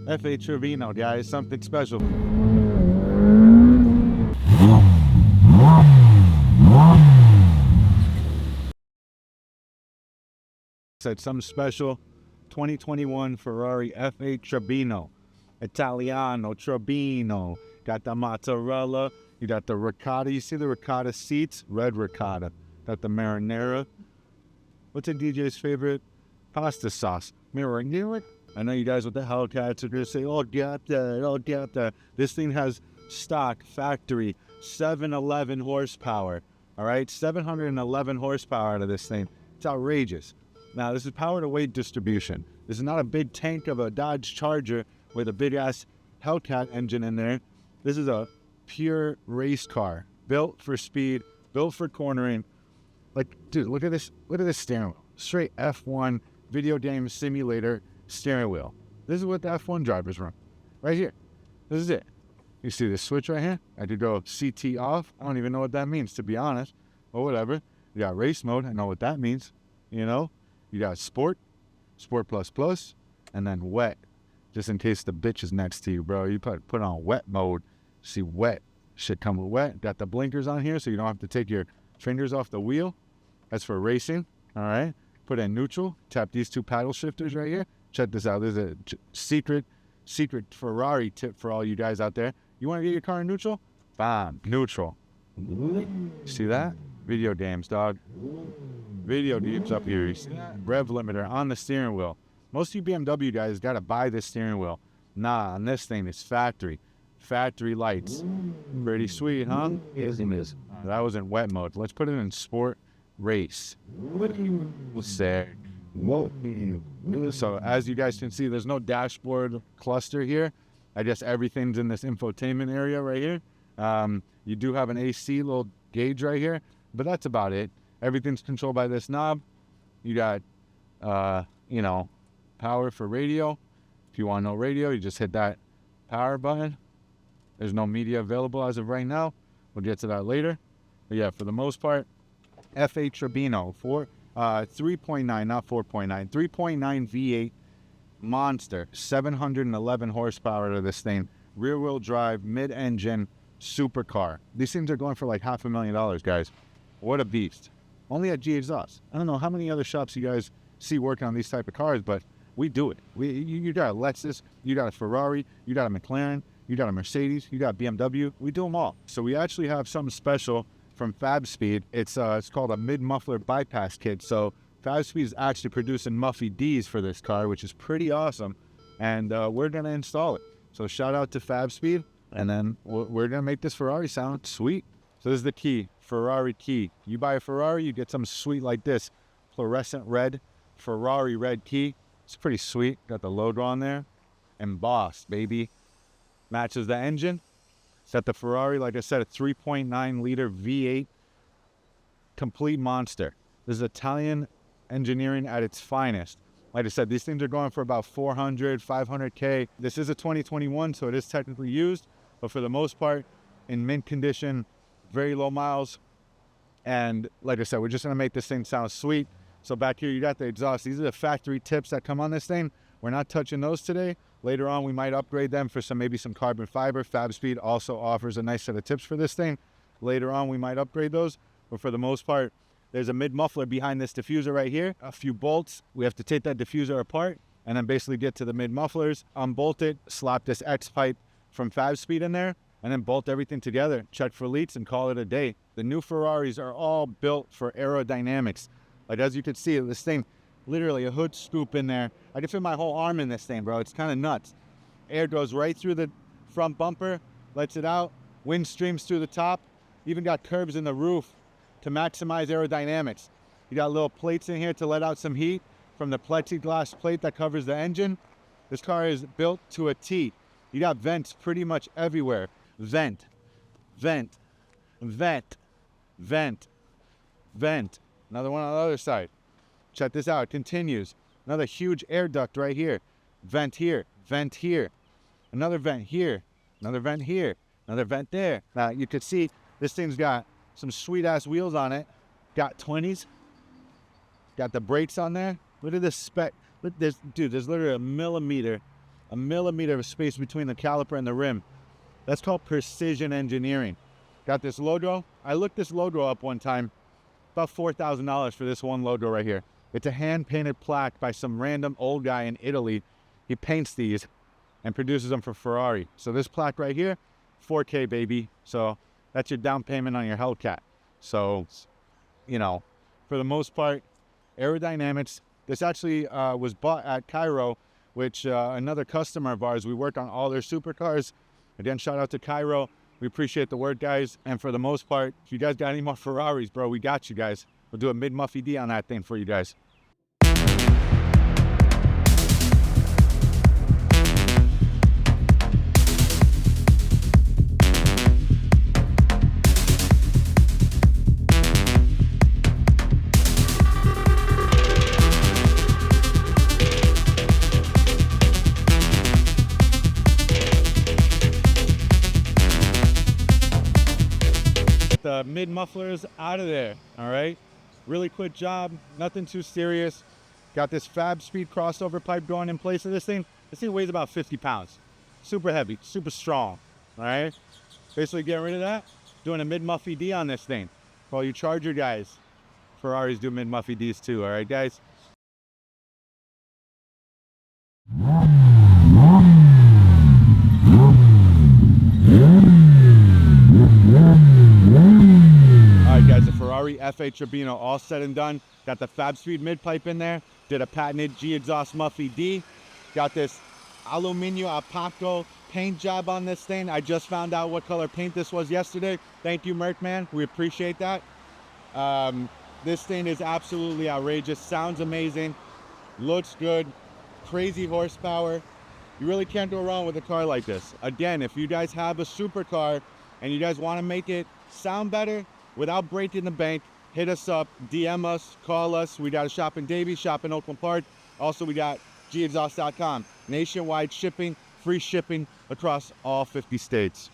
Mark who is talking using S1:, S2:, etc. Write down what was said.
S1: F8 Tributo, guys, something special. Said some special 2021 Ferrari F8 Tributo. Italiano Tributo. Got the mozzarella. You got the ricotta. You see the ricotta seats? Red ricotta. Got the marinara. What's a DJ's favorite? Pasta sauce. Marinara. I know you guys with the Hellcats are going to say, oh, get that, oh, get that. This thing has stock, factory, 711 horsepower. All right? 711 horsepower out of this thing. It's outrageous. Now, this is power to weight distribution. This is not a big tank of a Dodge Charger with a big-ass Hellcat engine in there. This is a pure race car, built for speed, built for cornering. Like, dude, look at this steering wheel. Straight F1 video game simulator steering wheel. This is what the F1 drivers run. Right here. This is it. You see this switch right here? I did go CT off. I don't even know what that means, to be honest. Or whatever. You got race mode. I know what that means. You know? You got sport, sport plus, and then wet. Just in case the bitch is next to you, bro. You put on wet mode. See, wet. Shit come with wet. Got the blinkers on here so you don't have to take your fingers off the wheel. That's for racing. All right. Put in neutral. Tap these two paddle shifters right here. Check this out. There's a secret Ferrari tip for all you guys out there. You want to get your car in neutral? Bam. Neutral. See that? Video games, dog. Video games up here. You see that? Rev limiter on the steering wheel. Most of you BMW guys got to buy this steering wheel. Nah, on this thing, it's factory. Factory lights. Pretty sweet, huh?
S2: Yes, it is.
S1: That was in wet mode. Let's put it in sport race. Sick. So as you guys can see, there's no dashboard cluster here. I guess everything's in this infotainment area right here. You do have an AC little gauge right here, but that's about it. Everything's controlled by this knob. You got, power for radio. If you want no radio, you just hit that power button. There's no media available as of right now. We'll get to that later. But yeah, for the most part, F8 Tributo for 3.9, not 4.9, 3.9 V8 monster, 711 horsepower to this thing. Rear-wheel drive, mid-engine, supercar. These things are going for like $500,000, guys. What a beast. Only at G Exhaust. I don't know how many other shops you guys see working on these type of cars, but we do it. You got a Lexus, you got a Ferrari, you got a McLaren, you got a Mercedes, you got BMW. We do them all. So we actually have something special from Fabspeed. It's called a mid-muffler bypass kit. So Fabspeed is actually producing Muffy Ds for this car, which is pretty awesome. And we're going to install it. So shout out to Fabspeed. And then we're going to make this Ferrari sound sweet. So this is the key, Ferrari key. You buy a Ferrari, you get something sweet like this. Fluorescent red, Ferrari red key. It's pretty sweet. Got the logo on there. Embossed, baby. Matches the engine. It's got the Ferrari, like I said, a 3.9 liter V8 complete monster. This is Italian engineering at its finest. Like I said, these things are going for about 400, 500K. This is a 2021, so it is technically used, but for the most part, in mint condition, very low miles. And like I said, we're just gonna make this thing sound sweet. So back here, you got the exhaust. These are the factory tips that come on this thing. We're not touching those today. Later on, we might upgrade them for maybe some carbon fiber. Fabspeed also offers a nice set of tips for this thing. Later on, we might upgrade those. But for the most part, there's a mid-muffler behind this diffuser right here. A few bolts. We have to take that diffuser apart and then basically get to the mid-mufflers, unbolt it, slap this X-pipe from Fabspeed in there, and then bolt everything together, check for leaks, and call it a day. The new Ferraris are all built for aerodynamics. Like, as you can see, this thing, literally a hood scoop in there. I can fit my whole arm in this thing, bro. It's kind of nuts. Air goes right through the front bumper, lets it out. Wind streams through the top. Even got curves in the roof to maximize aerodynamics. You got little plates in here to let out some heat from the plexiglass plate that covers the engine. This car is built to a T. You got vents pretty much everywhere. Vent, vent, vent, vent, vent. Another one on the other side. Check this out, it continues. Another huge air duct right here. Vent here, vent here. Another vent here, another vent here, another vent there. Now you can see this thing's got some sweet ass wheels on it. Got 20s. Got the brakes on there. Look at this spec. Look at this, dude, there's literally a millimeter a millimeter of space between the caliper and the rim. That's called precision engineering. Got this logo. I looked this logo up one time. About $4,000 for this one logo right here. It's a hand-painted plaque by some random old guy in Italy. He paints these and produces them for Ferrari. So this plaque right here, 4K, baby. So that's your down payment on your Hellcat. So, you know, for the most part, Aerodynamics. This actually was bought at Cairo, which another customer of ours, we work on all their supercars. Again, shout out to Cairo. We appreciate the work, guys. And for the most part, if you guys got any more Ferraris, bro, we got you guys. We'll do a mid-muffy D on that thing for you guys. The mid mufflers out of there. All right, really quick job, nothing too serious. Got this Fabspeed crossover pipe going in place of this thing. This thing weighs about 50 pounds. Super heavy, super strong. All right, basically getting rid of that, doing a mid muffy D on this thing. For all you Charger guys, Ferraris do mid muffy Ds too. All right, guys. Alright guys, the Ferrari F8 Tributo all said and done. Got the Fabspeed mid pipe in there. Did a patented G exhaust muffy D. Got this aluminio apacto paint job on this thing. I just found out what color paint this was yesterday. Thank you, Merc man. We appreciate that. This thing is absolutely outrageous. Sounds amazing. Looks good. Crazy horsepower. You really can't go wrong with a car like this. Again, if you guys have a supercar and you guys want to make it sound better without breaking the bank, hit us up, DM us, call us. We got a shop in Davie, shop in Oakland Park. Also, we got gexhaust.com. Nationwide shipping, free shipping across all 50 states.